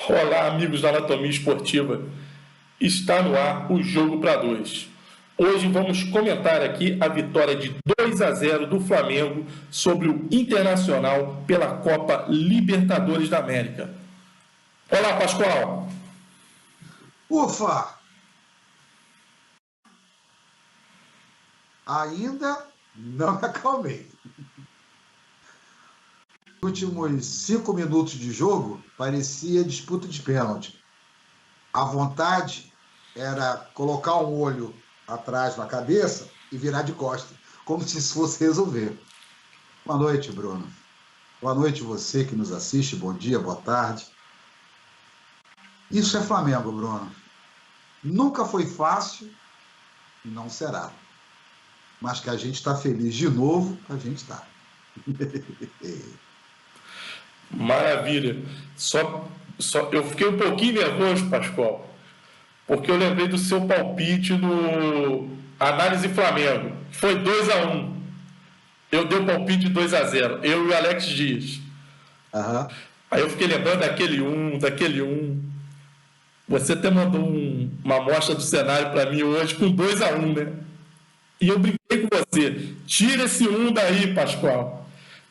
Olá, amigos da Anatomia Esportiva. Está no ar o Jogo para Dois. Hoje vamos comentar aqui a vitória de 2-0 do Flamengo sobre o Internacional pela Copa Libertadores da América. Olá, Pascoal. Ufa! Ainda não me acalmei. Nos últimos 5 minutos de jogo, parecia disputa de pênalti. A vontade era colocar um olho atrás na cabeça e virar de costas, como se isso fosse resolver. Boa noite, Bruno. Boa noite você que nos assiste. Bom dia, boa tarde. Isso é Flamengo, Bruno. Nunca foi fácil e não será. Mas que a gente está feliz de novo, a gente está. Maravilha. Eu fiquei um pouquinho nervoso, Pascoal, porque eu lembrei do seu palpite no Análise Flamengo. Foi 2-1. Eu dei o palpite de 2-0. Eu e o Alex Dias. Aham. Aí eu fiquei lembrando daquele um. Você até mandou uma amostra do cenário para mim hoje com 2-1, né? E eu brinquei com você. Tira esse um daí, Pascoal.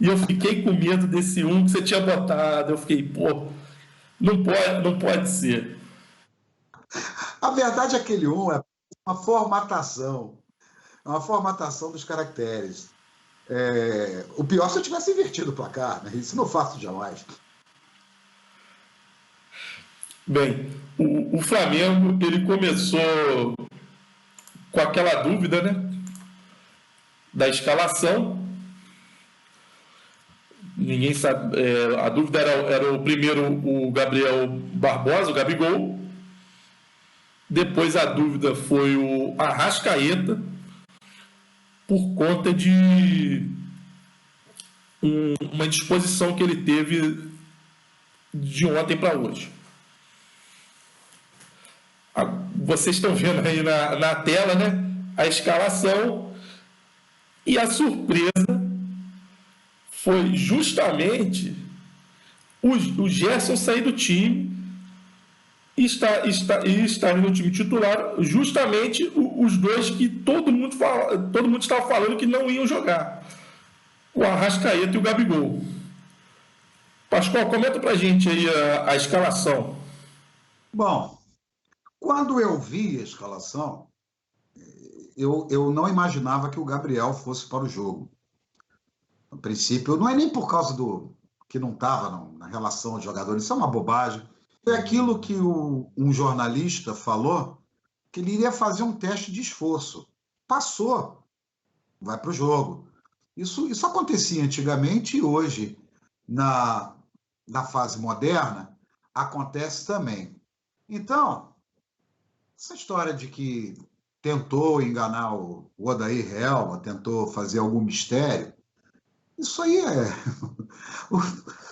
E eu fiquei com medo desse um que você tinha botado. Eu fiquei, pô, não pode ser. A verdade, aquele um é uma formatação. É uma formatação dos caracteres. O pior se eu tivesse invertido o placar, né? Isso não faço jamais. Bem, o Flamengo, ele começou com aquela dúvida, né? Da escalação. Ninguém sabe. A dúvida era o primeiro o Gabriel Barbosa, o Gabigol. Depois a dúvida foi o Arrascaeta, por conta de uma disposição que ele teve de ontem para hoje. Vocês estão vendo aí na tela, né? A escalação. E a surpresa foi justamente o Gerson sair do time e estar no time titular, justamente os dois que todo mundo estava falando que não iam jogar, o Arrascaeta e o Gabigol. Pascoal, comenta pra gente aí a escalação. Bom, quando eu vi a escalação, eu não imaginava que o Gabriel fosse para o jogo. No princípio, não é nem por causa do que não estava na relação de jogadores, isso é uma bobagem. Foi aquilo que um jornalista falou, que ele iria fazer um teste de esforço. Passou, vai para o jogo. Isso acontecia antigamente e hoje, na fase moderna, acontece também. Então, essa história de que tentou enganar o Odair Helma, tentou fazer algum mistério, isso aí é.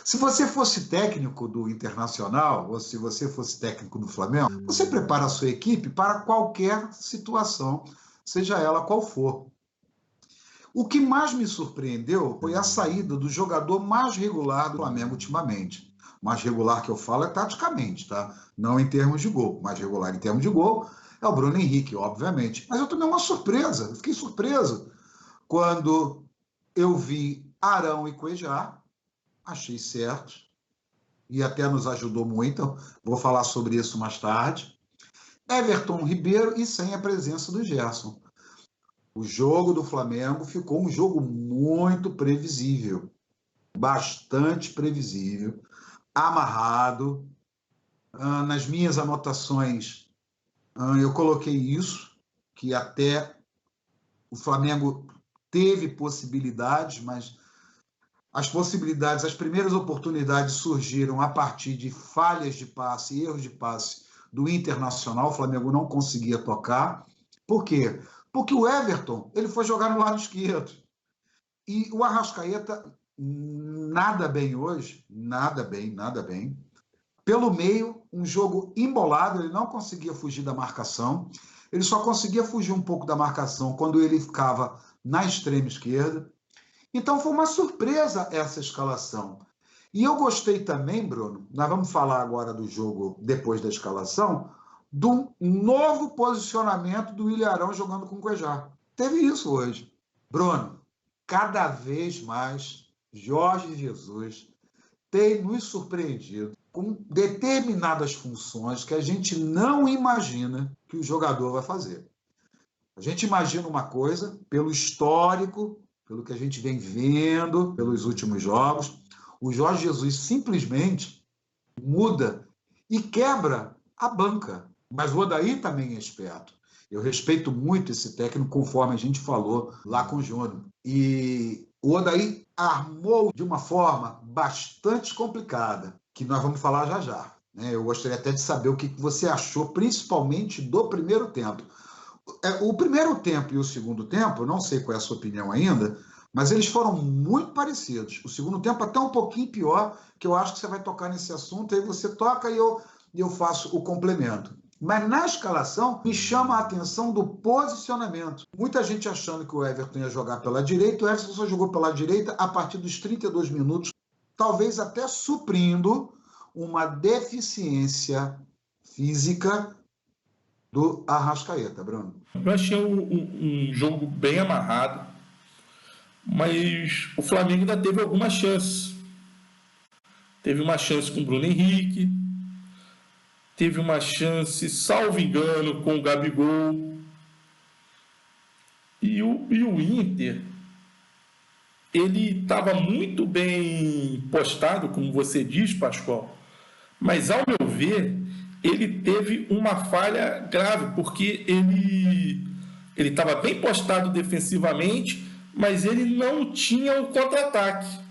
Se você fosse técnico do Internacional, ou se você fosse técnico do Flamengo, você prepara a sua equipe para qualquer situação, seja ela qual for. O que mais me surpreendeu foi a saída do jogador mais regular do Flamengo ultimamente. Mais regular que eu falo é taticamente, tá? Não em termos de gol. Mais regular em termos de gol é o Bruno Henrique, obviamente. Mas eu tomei uma surpresa. Eu fiquei surpreso quando eu vi Arão e Cuejá. Achei certo. E até nos ajudou muito. Vou falar sobre isso mais tarde. Everton Ribeiro e sem a presença do Gerson. O jogo do Flamengo ficou um jogo muito previsível, bastante previsível, amarrado. Nas minhas anotações, eu coloquei isso, que até o Flamengo teve possibilidades, mas as primeiras oportunidades surgiram a partir de falhas de passe, erros de passe do Internacional. O Flamengo não conseguia tocar. Por quê? Porque o Everton, ele foi jogar no lado esquerdo. E o Arrascaeta, nada bem hoje, nada bem. Pelo meio, um jogo embolado, ele não conseguia fugir da marcação. Ele só conseguia fugir um pouco da marcação quando ele ficava na extrema esquerda. Então foi uma surpresa essa escalação. E eu gostei também, Bruno, nós vamos falar agora do jogo depois da escalação, de um novo posicionamento do Ilharão jogando com o Cuejá. Teve isso hoje. Bruno, cada vez mais, Jorge Jesus tem nos surpreendido com determinadas funções que a gente não imagina que o jogador vai fazer. A gente imagina uma coisa pelo histórico, pelo que a gente vem vendo pelos últimos jogos. O Jorge Jesus simplesmente muda e quebra a banca. Mas o Odair também é esperto. Eu respeito muito esse técnico, conforme a gente falou lá com o Júnior. E o Odair armou de uma forma bastante complicada, que nós vamos falar já já. Eu gostaria até de saber o que você achou, principalmente do primeiro tempo. O primeiro tempo e o segundo tempo, não sei qual é a sua opinião ainda, mas eles foram muito parecidos. O segundo tempo até um pouquinho pior, que eu acho que você vai tocar nesse assunto, aí você toca e eu faço o complemento. Mas na escalação, me chama a atenção do posicionamento. Muita gente achando que o Everton ia jogar pela direita, o Everton só jogou pela direita a partir dos 32 minutos, talvez até suprindo uma deficiência física do Arrascaeta, Bruno. Eu achei um jogo bem amarrado, mas o Flamengo ainda teve algumas chances. Teve uma chance com o Bruno Henrique, teve uma chance, salvo engano, com o Gabigol. E o Inter, ele estava muito bem postado, como você diz, Pascoal, mas, ao meu ver, ele teve uma falha grave, porque ele estava bem postado defensivamente, mas ele não tinha o contra-ataque.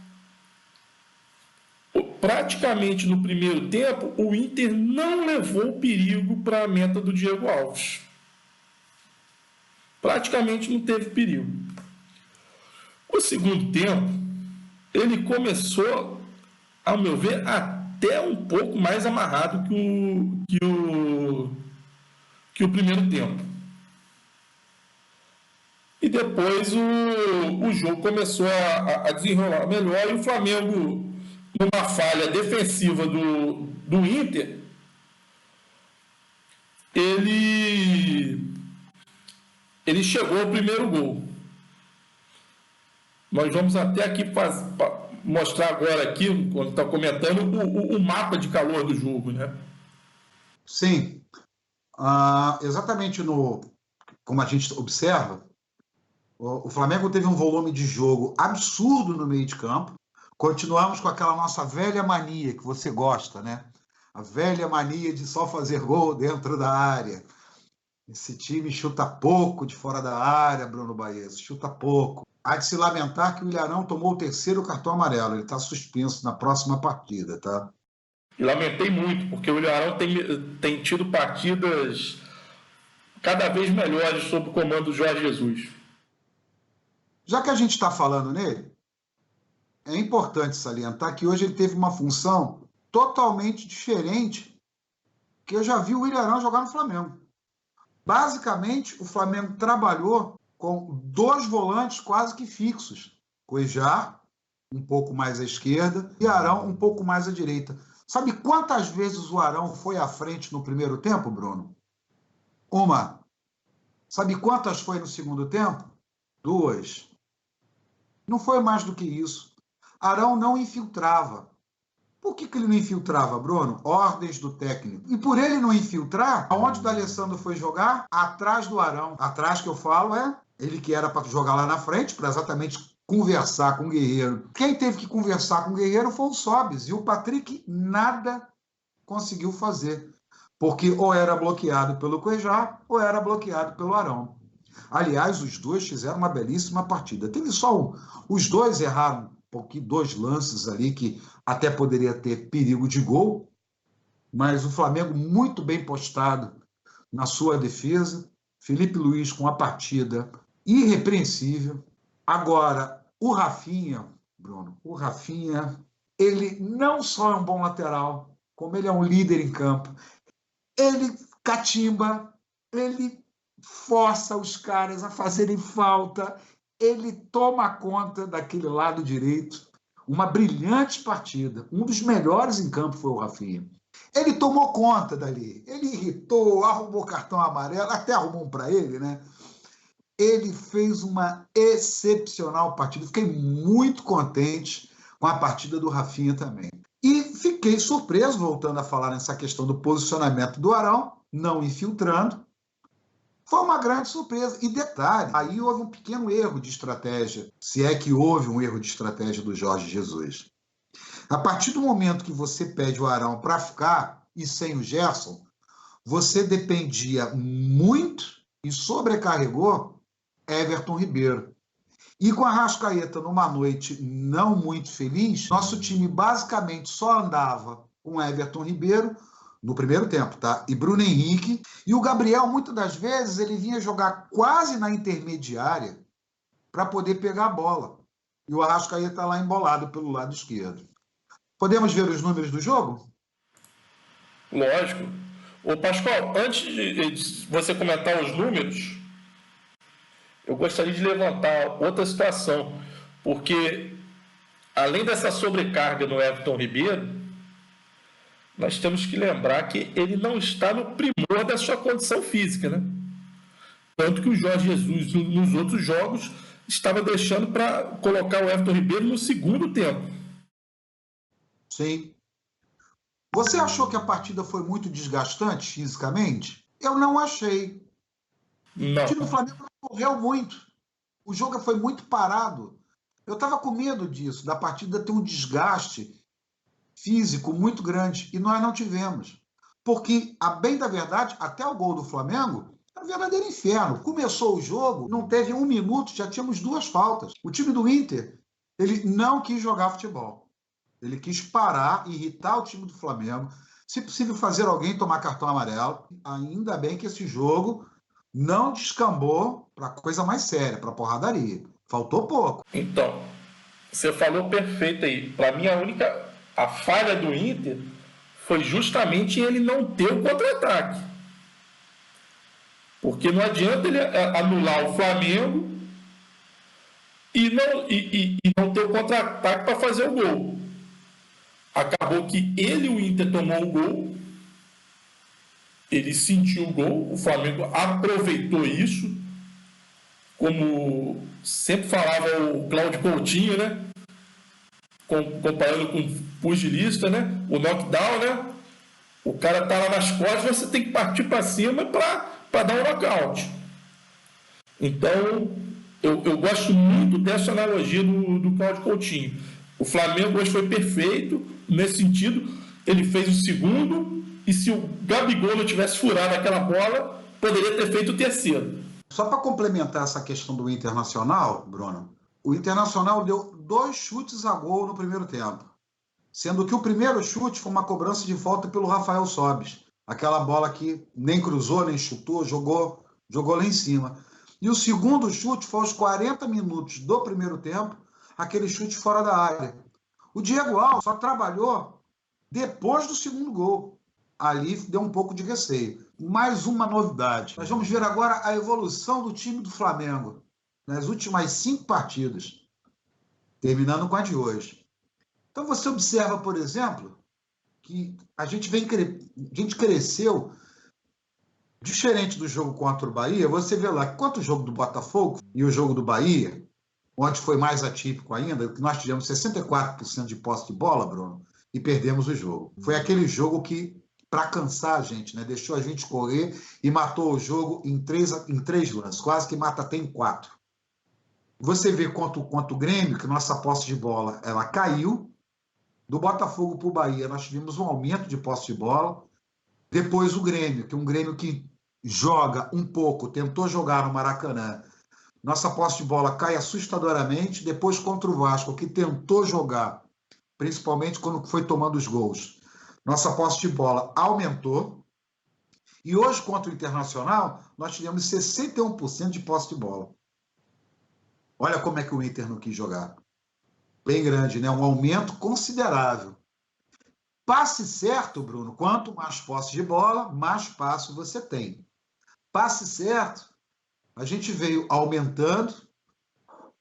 Praticamente no primeiro tempo, o Inter não levou perigo para a meta do Diego Alves. Praticamente não teve perigo. O segundo tempo, ele começou, ao meu ver, até um pouco mais amarrado que o primeiro tempo. E depois o jogo começou a desenrolar melhor, e o Flamengo, numa falha defensiva do Inter, ele chegou ao primeiro gol. Nós vamos até aqui mostrar agora, aqui, quando está comentando, o mapa de calor do jogo, né? Sim. Exatamente como a gente observa, o Flamengo teve um volume de jogo absurdo no meio de campo. Continuamos com aquela nossa velha mania que você gosta, né? A velha mania de só fazer gol dentro da área. Esse time chuta pouco de fora da área, Bruno Baez, chuta pouco. Há de se lamentar que o Ilharão tomou o terceiro cartão amarelo. Ele está suspenso na próxima partida, tá? E lamentei muito, porque o Ilharão tem tido partidas cada vez melhores sob o comando do Jorge Jesus. Já que a gente está falando nele, é importante salientar que hoje ele teve uma função totalmente diferente que eu já vi o Ilharão jogar no Flamengo. Basicamente, o Flamengo trabalhou com dois volantes quase que fixos. Cuejá, um pouco mais à esquerda, e Arão, um pouco mais à direita. Sabe quantas vezes o Arão foi à frente no primeiro tempo, Bruno? Uma. Sabe quantas foi no segundo tempo? Duas. Não foi mais do que isso. Arão não infiltrava. Por que ele não infiltrava, Bruno? Ordens do técnico. E por ele não infiltrar, aonde o D'Alessandro foi jogar? Atrás do Arão. Atrás que eu falo ele que era para jogar lá na frente, para exatamente conversar com o Guerreiro. Quem teve que conversar com o Guerreiro foi o Sobis. E o Patrick nada conseguiu fazer. Porque ou era bloqueado pelo Cuejá ou era bloqueado pelo Arão. Aliás, os dois fizeram uma belíssima partida. Teve só os dois erraram dois lances ali que até poderia ter perigo de gol, mas o Flamengo muito bem postado na sua defesa. Felipe Luiz com a partida irrepreensível. Agora, o Rafinha, Bruno, ele não só é um bom lateral, como ele é um líder em campo. Ele catimba, ele força os caras a fazerem falta, ele toma conta daquele lado direito. uma brilhante partida. Um dos melhores em campo foi o Rafinha. Ele tomou conta dali. Ele irritou, arrumou cartão amarelo, até arrumou um para ele, né? Ele fez uma excepcional partida. Fiquei muito contente com a partida do Rafinha também. E fiquei surpreso, voltando a falar nessa questão do posicionamento do Arão, não infiltrando. Foi uma grande surpresa. E detalhe, aí houve um pequeno erro de estratégia, se é que houve um erro de estratégia do Jorge Jesus. A partir do momento que você pede o Arão para ficar e sem o Gerson, você dependia muito e sobrecarregou Everton Ribeiro. E com a Arrascaeta numa noite não muito feliz, nosso time basicamente só andava com Everton Ribeiro no primeiro tempo, tá? E Bruno Henrique. E o Gabriel, muitas das vezes, ele vinha jogar quase na intermediária para poder pegar a bola. E o Arrascaeta lá embolado pelo lado esquerdo. Podemos ver os números do jogo? Lógico. Ô Pascoal, antes de você comentar os números, eu gostaria de levantar outra situação, porque além dessa sobrecarga no Everton Ribeiro, nós temos que lembrar que ele não está no primor da sua condição física, né? Tanto que o Jorge Jesus, nos outros jogos, estava deixando para colocar o Everton Ribeiro no segundo tempo. Sim. Você achou que a partida foi muito desgastante fisicamente? Eu não achei. Não. O time do Flamengo correu muito. O jogo foi muito parado. Eu estava com medo disso, da partida ter um desgaste físico muito grande. E nós não tivemos. Porque, a bem da verdade, até o gol do Flamengo é um verdadeiro inferno. Começou o jogo, não teve um minuto, já tínhamos 2 faltas. O time do Inter, ele não quis jogar futebol. Ele quis parar, irritar o time do Flamengo, se possível fazer alguém tomar cartão amarelo. Ainda bem que esse jogo não descambou para coisa mais séria, para porradaria. Faltou pouco. Então, você falou perfeito aí. Para mim, a falha do Inter foi justamente ele não ter o contra-ataque. Porque não adianta ele anular o Flamengo e não ter o contra-ataque para fazer o gol. Acabou que ele e o Inter tomou o gol, ele sentiu o gol, o Flamengo aproveitou isso, como sempre falava o Cláudio Coutinho, né? Comparando com o pugilista, né? O knockdown, né? O cara tá lá nas costas, você tem que partir para cima para dar um knockout. Então, eu gosto muito dessa analogia do Cláudio Coutinho. O Flamengo hoje foi perfeito nesse sentido. Ele fez o segundo e se o Gabigol não tivesse furado aquela bola, poderia ter feito o terceiro. Só para complementar essa questão do Internacional, Bruno, o Internacional deu 2 chutes a gol no primeiro tempo, sendo que o primeiro chute foi uma cobrança de falta pelo Rafael Sobis. Aquela bola que nem cruzou, nem chutou, jogou lá em cima. E o segundo chute foi aos 40 minutos do primeiro tempo, aquele chute fora da área. O Diego Alves só trabalhou depois do segundo gol. Ali deu um pouco de receio. Mais uma novidade. Nós vamos ver agora a evolução do time do Flamengo nas últimas 5 partidas, terminando com a de hoje. Então você observa, por exemplo, que a gente cresceu diferente do jogo contra o Bahia. Você vê lá, quanto o jogo do Botafogo e o jogo do Bahia, onde foi mais atípico ainda, que nós tivemos 64% de posse de bola, Bruno, e perdemos o jogo. Foi aquele jogo que, para cansar a gente, né, deixou a gente correr e matou o jogo em três lances, quase que mata até em 4. Você vê quanto o Grêmio, que nossa posse de bola ela caiu. Do Botafogo para o Bahia, nós tivemos um aumento de posse de bola. Depois o Grêmio, que é um Grêmio que joga um pouco, tentou jogar no Maracanã. Nossa posse de bola cai assustadoramente. Depois contra o Vasco, que tentou jogar, principalmente quando foi tomando os gols. Nossa posse de bola aumentou. E hoje, contra o Internacional, nós tivemos 61% de posse de bola. Olha como é que o Inter não quis jogar. Bem grande, né? Um aumento considerável. Passe certo, Bruno. Quanto mais posse de bola, mais passo você tem. Passe certo, a gente veio aumentando.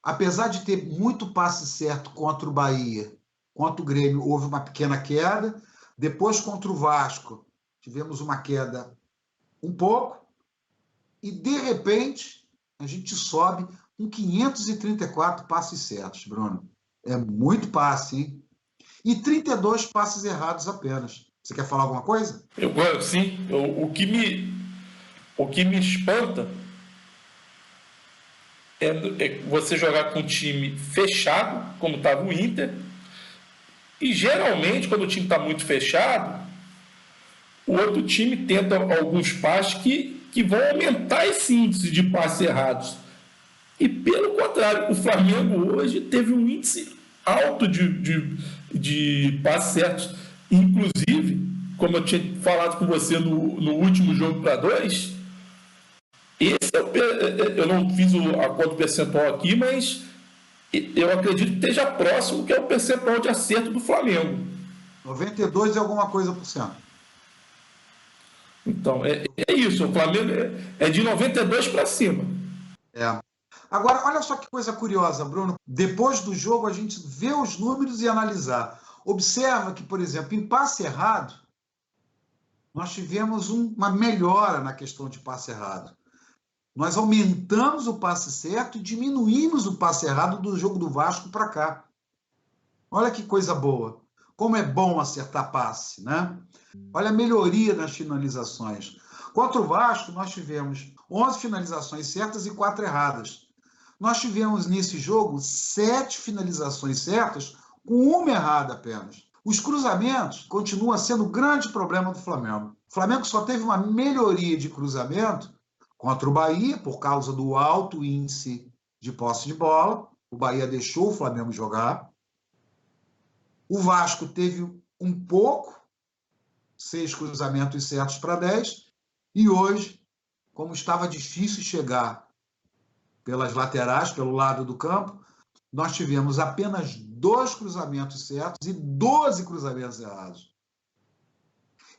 Apesar de ter muito passe certo contra o Bahia, contra o Grêmio houve uma pequena queda, depois contra o Vasco tivemos uma queda um pouco, e de repente a gente sobe com 534 passes certos, Bruno. É muito passe, hein? E 32 passes errados apenas. Você quer falar alguma coisa? Sim, o que me espanta é você jogar com um time fechado, como estava o Inter, e geralmente, quando o time está muito fechado, o outro time tenta alguns passes que vão aumentar esse índice de passes errados. E pelo contrário, o Flamengo hoje teve um índice alto de passes certos. Inclusive, como eu tinha falado com você no último jogo para dois, esse eu não fiz a conta percentual aqui, mas eu acredito que esteja próximo, que é o percentual de acerto do Flamengo. 92 e alguma coisa por cento. Então, é isso. O Flamengo é de 92 para cima. É. Agora, olha só que coisa curiosa, Bruno. Depois do jogo, a gente vê os números e analisar. Observa que, por exemplo, em passe errado, nós tivemos uma melhora na questão de passe errado. Nós aumentamos o passe certo e diminuímos o passe errado do jogo do Vasco para cá. Olha que coisa boa. Como é bom acertar passe, né? Olha a melhoria nas finalizações. Contra o Vasco, nós tivemos 11 finalizações certas e 4 erradas. Nós tivemos nesse jogo 7 finalizações certas com uma errada apenas. Os cruzamentos continuam sendo o grande problema do Flamengo. O Flamengo só teve uma melhoria de cruzamento contra o Bahia, por causa do alto índice de posse de bola. O Bahia deixou o Flamengo jogar. O Vasco teve um pouco, 6 cruzamentos certos para 10. E hoje, como estava difícil chegar pelas laterais, pelo lado do campo, nós tivemos apenas 2 cruzamentos certos e 12 cruzamentos errados.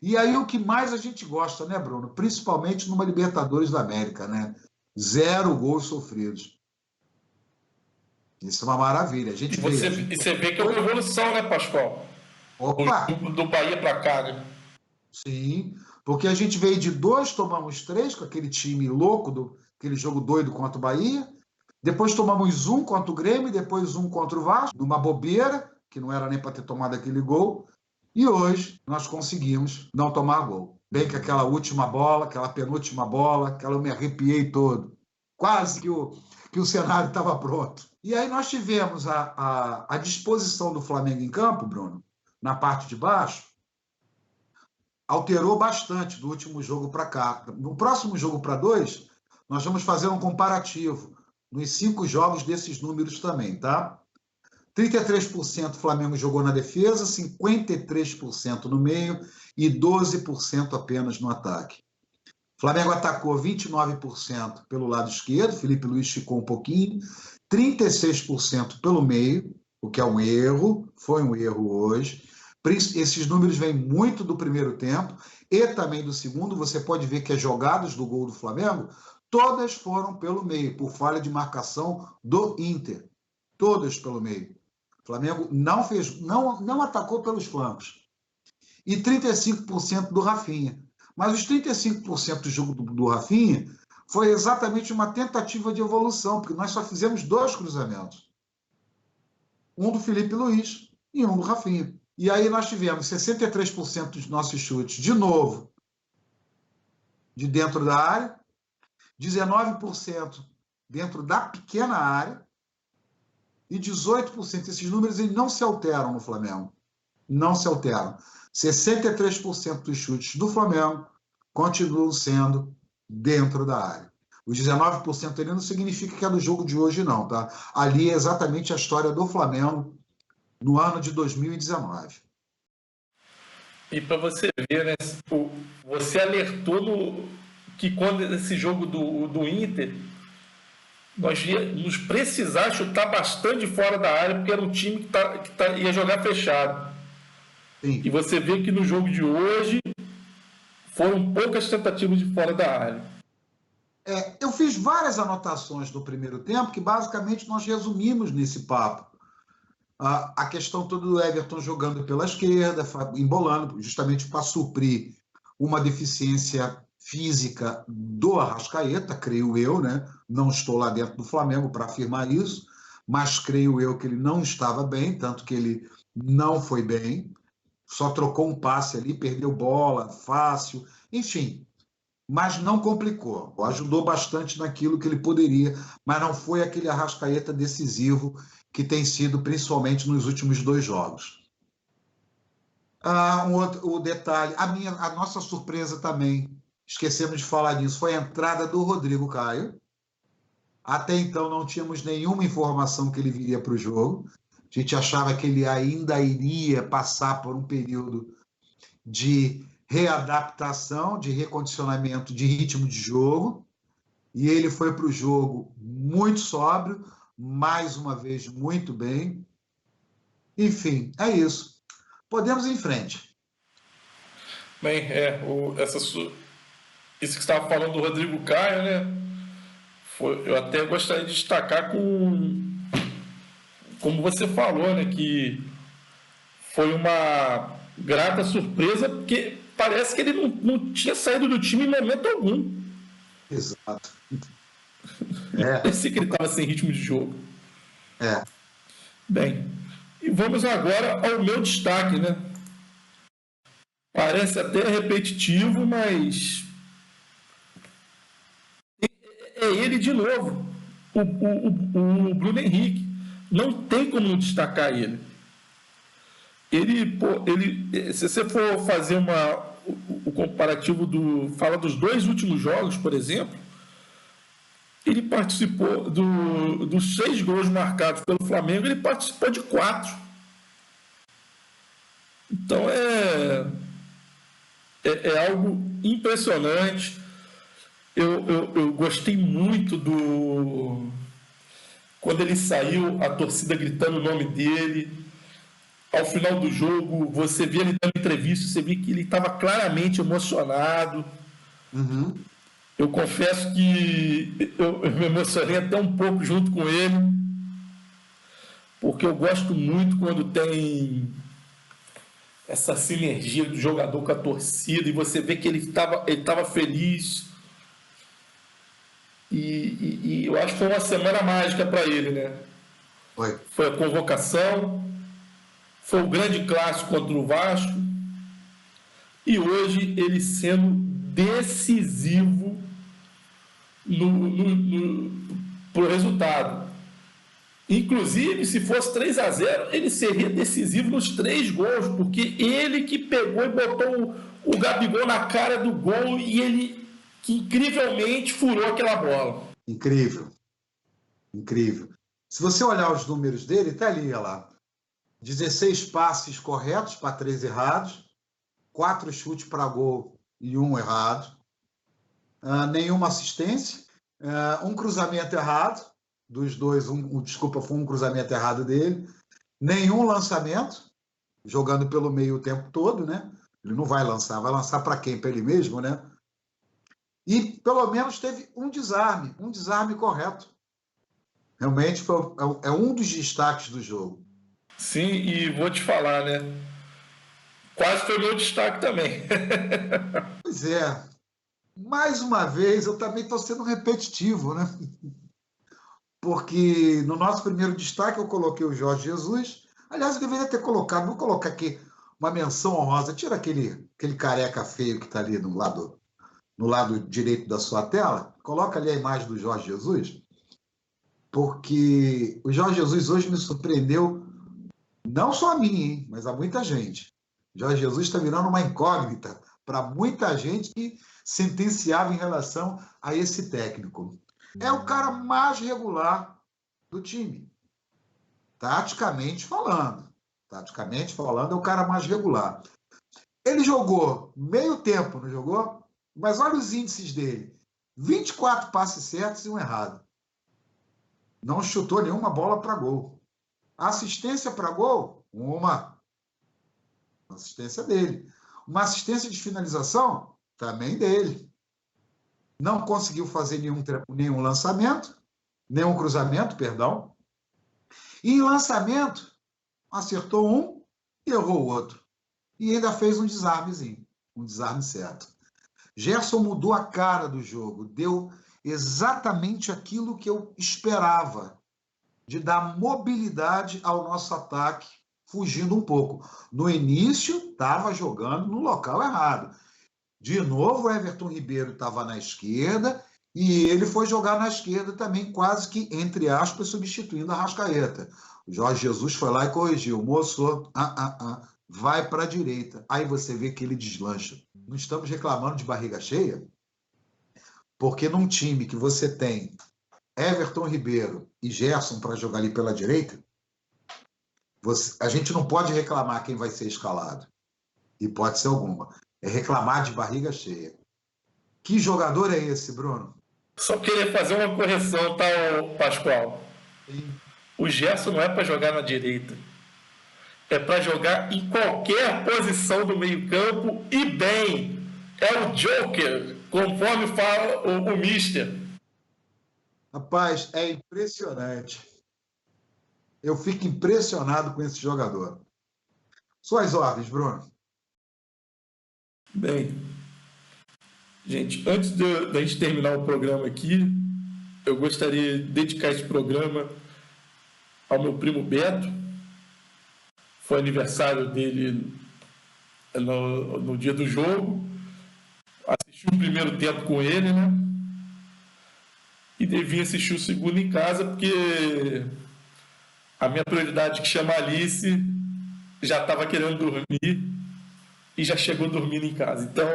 E aí o que mais a gente gosta, né, Bruno? Principalmente numa Libertadores da América, né? 0 gols sofridos. Isso é uma maravilha. E você vê que é uma evolução, né, Pascoal? Opa! Do Bahia para cá, né? Sim, porque a gente veio de 2, tomamos 3 com aquele time louco, aquele jogo doido contra o Bahia. Depois tomamos 1 contra o Grêmio, depois 1 contra o Vasco, numa bobeira, que não era nem para ter tomado aquele gol. E hoje nós conseguimos não tomar gol. Bem que aquela última bola, aquela penúltima bola, aquela eu me arrepiei todo. Quase que o cenário estava pronto. E aí nós tivemos a disposição do Flamengo em campo, Bruno, na parte de baixo, alterou bastante do último jogo para cá. No próximo jogo para 2, nós vamos fazer um comparativo nos 5 jogos desses números também, tá? 33% o Flamengo jogou na defesa, 53% no meio e 12% apenas no ataque. O Flamengo atacou 29% pelo lado esquerdo, Felipe Luiz ficou um pouquinho, 36% pelo meio, o que é um erro, foi um erro hoje. Esses números vêm muito do primeiro tempo e também do segundo. Você pode ver que as jogadas do gol do Flamengo, todas foram pelo meio, por falha de marcação do Inter. Todas pelo meio. O Flamengo não atacou pelos flancos. E 35% do Rafinha. Mas os 35% do jogo do Rafinha foi exatamente uma tentativa de evolução, porque nós só fizemos 2 cruzamentos. Um do Felipe Luiz e um do Rafinha. E aí nós tivemos 63% dos nossos chutes, de novo, de dentro da área, 19% dentro da pequena área e 18%. Esses números eles não se alteram no Flamengo. Não se alteram. 63% dos chutes do Flamengo continuam sendo dentro da área. Os 19% ali não significa que é do jogo de hoje, não, tá? Ali é exatamente a história do Flamengo no ano de 2019. E para você ver, né, você alertou que quando esse jogo do Inter, nós íamos precisar chutar bastante fora da área, porque era um time que ia jogar fechado. Sim. E você vê que no jogo de hoje foram poucas tentativas de fora da área. Eu fiz várias anotações do primeiro tempo que basicamente nós resumimos nesse papo. A questão toda do Everton jogando pela esquerda, embolando, justamente para suprir uma deficiência física do Arrascaeta, creio eu, né? Não estou lá dentro do Flamengo para afirmar isso, mas creio eu que ele não estava bem, tanto que ele não foi bem, só trocou um passe ali, perdeu bola fácil, enfim, mas não complicou, ajudou bastante naquilo que ele poderia, mas não foi aquele Arrascaeta decisivo que tem sido principalmente nos últimos 2 jogos. O detalhe, a nossa surpresa também, esquecemos de falar disso, foi a entrada do Rodrigo Caio. Até então não tínhamos nenhuma informação que ele viria para o jogo. A gente achava que ele ainda iria passar por um período de readaptação, de recondicionamento de ritmo de jogo. E ele foi para o jogo muito sóbrio, mais uma vez muito bem. Enfim, é isso. Podemos ir em frente. Bem, isso que você estava falando do Rodrigo Caio, né? Eu até gostaria de destacar como você falou, né? Que foi uma grata surpresa, porque parece que ele não tinha saído do time em momento algum. Exato. Parecia que ele estava sem ritmo de jogo. É. Bem, e vamos agora ao meu destaque, né? Parece até repetitivo, mas é ele de novo, o Bruno Henrique. Não tem como não destacar ele. Se você for fazer o comparativo fala dos 2 últimos jogos, por exemplo, ele participou dos 6 gols marcados pelo Flamengo, ele participou de 4. Então é algo impressionante. Eu gostei muito quando ele saiu, a torcida gritando o nome dele. Ao final do jogo, você via ele dando entrevista, você via que ele estava claramente emocionado. Uhum. Eu confesso que eu me emocionei até um pouco junto com ele, porque eu gosto muito quando tem essa sinergia do jogador com a torcida e você vê que ele estava feliz. E eu acho que foi uma semana mágica para ele, né? Foi a convocação, foi o grande clássico contra o Vasco e hoje ele sendo decisivo para o resultado. Inclusive, se fosse 3-0, ele seria decisivo nos 3 gols, porque ele que pegou e botou o Gabigol na cara do gol e ele que incrivelmente furou aquela bola. Incrível. Incrível. Se você olhar os números dele, está ali, olha lá. 16 passes corretos para 3 errados, 4 chutes para gol e 1 errado, nenhuma assistência, um cruzamento errado, dos 2, desculpa, foi um cruzamento errado dele, nenhum lançamento, jogando pelo meio o tempo todo, né? Ele não vai lançar para quem? Para ele mesmo, né? E pelo menos teve um desarme correto. Realmente é um dos destaques do jogo. Sim, e vou te falar, né? Quase foi meu destaque também. Pois é. Mais uma vez, eu também estou sendo repetitivo, né? Porque no nosso primeiro destaque eu coloquei o Jorge Jesus. Aliás, eu deveria ter colocado, vou colocar aqui uma menção honrosa. Tira aquele careca feio que está ali no lado direito da sua tela. Coloca ali a imagem do Jorge Jesus. Porque o Jorge Jesus hoje me surpreendeu, não só a mim, hein, mas a muita gente. O Jorge Jesus está virando uma incógnita para muita gente que sentenciava em relação a esse técnico. É o cara mais regular do time. Taticamente falando, é o cara mais regular. Ele jogou meio tempo, não jogou? Mas olha os índices dele. 24 passes certos e 1 errado. Não chutou nenhuma bola para gol. Assistência para gol? Uma assistência dele. Uma assistência de finalização? Também dele. Não conseguiu fazer nenhum lançamento, nenhum cruzamento, perdão. E em lançamento, acertou um e errou o outro. E ainda fez um desarmezinho, um desarme certo. Gerson mudou a cara do jogo, deu exatamente aquilo que eu esperava, de dar mobilidade ao nosso ataque, fugindo um pouco. No início, estava jogando no local errado. De novo, o Everton Ribeiro estava na esquerda e ele foi jogar na esquerda também, quase que, entre aspas, substituindo a Arrascaeta. O Jorge Jesus foi lá e corrigiu. Moço, vai para a direita. Aí você vê que ele deslancha. Não estamos reclamando de barriga cheia, porque num time que você tem Everton Ribeiro e Gerson para jogar ali pela direita, a gente não pode reclamar quem vai ser escalado. Hipótese alguma. É reclamar de barriga cheia. Que jogador é esse, Bruno? Só queria fazer uma correção, tá, Pascoal? Sim. O Gerson não é para jogar na direita. É para jogar em qualquer posição do meio-campo e bem. É o Joker, conforme fala o Mister. Rapaz, é impressionante. Eu fico impressionado com esse jogador. Suas ordens, Bruno. Bem, gente, antes da gente terminar o programa aqui, eu gostaria de dedicar esse programa ao meu primo Beto. Foi aniversário dele no dia do jogo. Assisti o primeiro tempo com ele, né? E devia assistir o segundo em casa, porque a minha prioridade, que chama Alice, já estava querendo dormir e já chegou dormindo em casa. Então,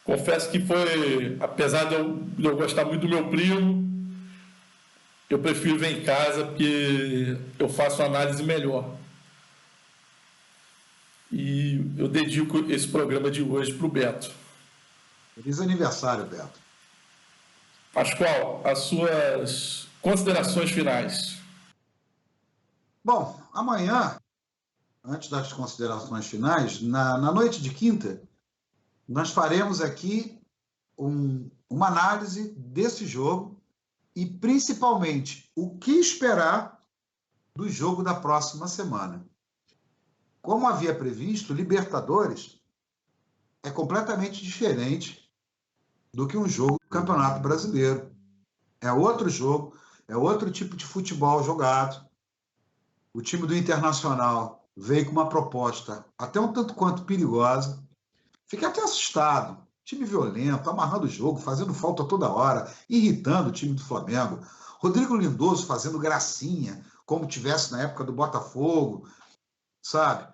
confesso que foi, apesar de eu gostar muito do meu primo, eu prefiro ver em casa porque eu faço análise melhor. E eu dedico esse programa de hoje para o Beto. Feliz aniversário, Beto. Pascoal, as suas considerações finais. Bom, amanhã, antes das considerações finais, na noite de quinta, nós faremos aqui uma análise desse jogo e, principalmente, o que esperar do jogo da próxima semana. Como havia previsto, Libertadores é completamente diferente do que um jogo do Campeonato Brasileiro. É outro jogo, é outro tipo de futebol jogado. O time do Internacional veio com uma proposta até um tanto quanto perigosa. Fiquei até assustado. Time violento, amarrando o jogo, fazendo falta toda hora, irritando o time do Flamengo. Rodrigo Lindoso fazendo gracinha, como tivesse na época do Botafogo, sabe?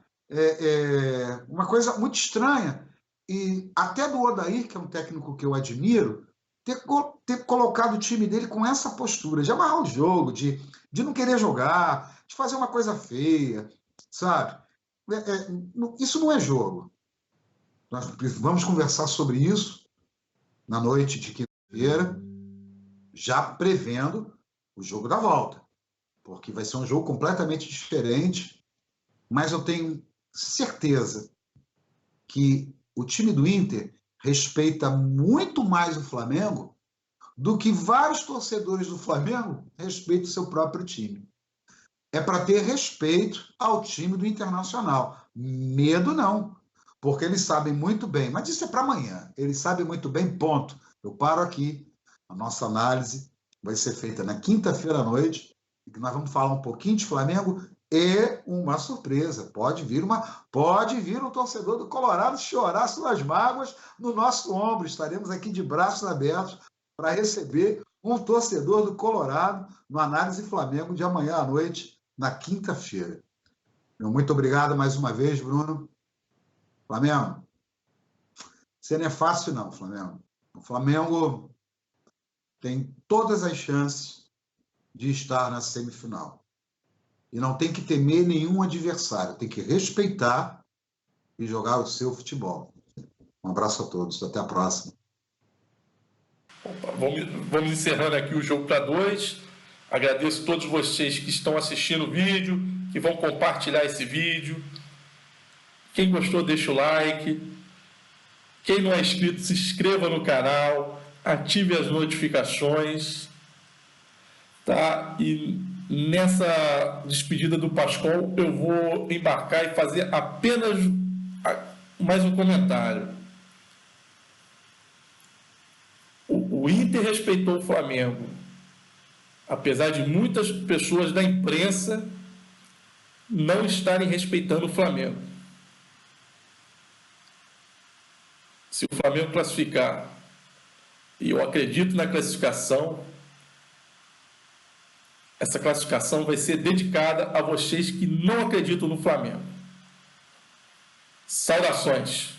Uma coisa muito estranha. E até do Odair, que é um técnico que eu admiro, ter colocado o time dele com essa postura, de amarrar o jogo, de não querer jogar, de fazer uma coisa feia, sabe? Isso não é jogo. Nós vamos conversar sobre isso na noite de quinta-feira, já prevendo o jogo da volta, porque vai ser um jogo completamente diferente, mas eu tenho certeza que o time do Inter respeita muito mais o Flamengo do que vários torcedores do Flamengo respeitam o seu próprio time. É para ter respeito ao time do Internacional. Medo não, porque eles sabem muito bem, mas isso é para amanhã, eles sabem muito bem, ponto. Eu paro aqui, a nossa análise vai ser feita na quinta-feira à noite, e que nós vamos falar um pouquinho de Flamengo e uma surpresa, pode vir um torcedor do Colorado chorar suas mágoas no nosso ombro, estaremos aqui de braços abertos para receber um torcedor do Colorado no Análise Flamengo de amanhã à noite, na quinta-feira. Muito obrigado mais uma vez, Bruno. Flamengo, você não é fácil não, Flamengo. O Flamengo tem todas as chances de estar na semifinal. E não tem que temer nenhum adversário, tem que respeitar e jogar o seu futebol. Um abraço a todos, até a próxima. Opa, vamos encerrando aqui o Jogo para Dois. Agradeço a todos vocês que estão assistindo o vídeo, que vão compartilhar esse vídeo. Quem gostou, deixa o like. Quem não é inscrito, se inscreva no canal, ative as notificações, tá? E nessa despedida do Pascoal, eu vou embarcar e fazer apenas mais um comentário. O Inter respeitou o Flamengo, apesar de muitas pessoas da imprensa não estarem respeitando o Flamengo. Se o Flamengo classificar, e eu acredito na classificação, essa classificação vai ser dedicada a vocês que não acreditam no Flamengo. Saudações!